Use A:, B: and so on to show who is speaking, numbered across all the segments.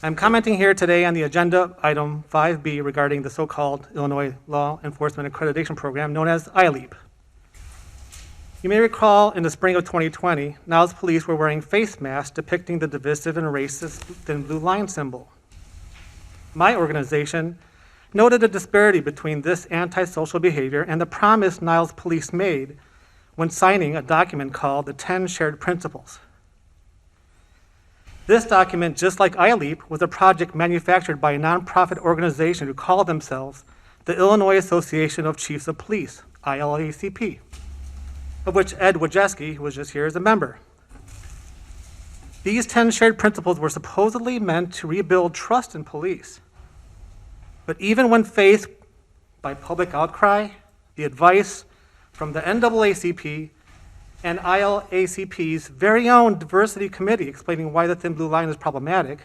A: I'm commenting here today on the agenda item 5B regarding the so-called Illinois Law Enforcement Accreditation Program known as ILEAP. You may recall in the spring of 2020, Niles police were wearing face masks depicting the divisive and racist thin blue line symbol. My organization noted a disparity between this antisocial behavior and the promise Niles police made when signing a document called the 10 Shared Principles. This document, just like ILEAP, was a project manufactured by a nonprofit organization who called themselves the Illinois Association of Chiefs of Police, ILACP, of which Ed Wojcicki, who was just here, is a member. These 10 shared principles were supposedly meant to rebuild trust in police. But even when faced by public outcry, the advice from the NAACP and ILACP's very own diversity committee explaining why the thin blue line is problematic,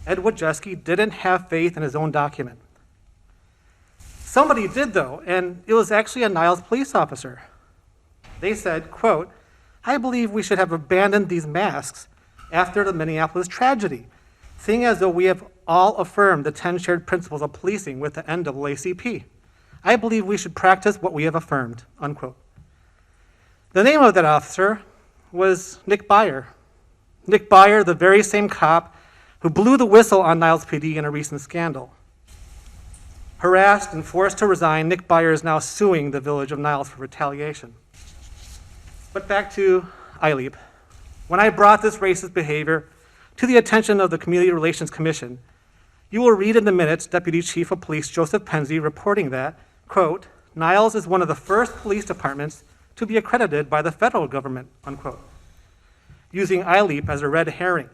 A: Ed Wojcicki didn't have faith in his own document. Somebody did though, and it was actually a Niles police officer. They said, quote, "I believe we should have abandoned these masks after the Minneapolis tragedy, seeing as though we have all affirmed the 10 shared principles of policing with the NAACP. I believe we should practice what we have affirmed," unquote. The name of that officer was Nick Byer. Nick Byer, the very same cop who blew the whistle on Niles PD in a recent scandal. Harassed and forced to resign, Nick Byer is now suing the Village of Niles for retaliation. But back to ILEAP. When I brought this racist behavior to the attention of the Community Relations Commission, you will read in the minutes Deputy Chief of Police Joseph Penzi reporting that, quote, "Niles is one of the first police departments to be accredited by the federal government," unquote, using ILEAP as a red herring.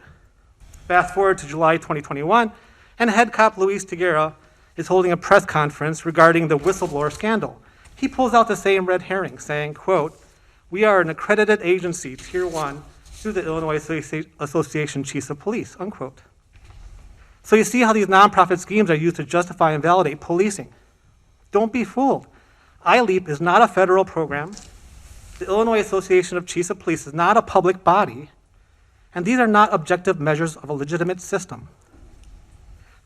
A: Fast forward to July 2021, and head cop Luis Tiguera is holding a press conference regarding the whistleblower scandal. He pulls out the same red herring, saying, quote, "We are an accredited agency, Tier 1, through the Illinois Association Chiefs of Police," unquote. So you see how these nonprofit schemes are used to justify and validate policing. Don't be fooled. ILEAP is not a federal program. The Illinois Association of Chiefs of Police is not a public body, and these are not objective measures of a legitimate system.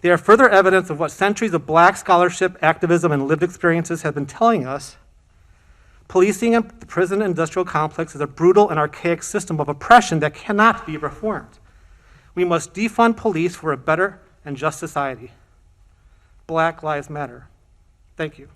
A: They are further evidence of what centuries of Black scholarship, activism, and lived experiences have been telling us. Policing in the prison industrial complex is a brutal and archaic system of oppression that cannot be reformed. We must defund police for a better and just society. Black Lives Matter. Thank you.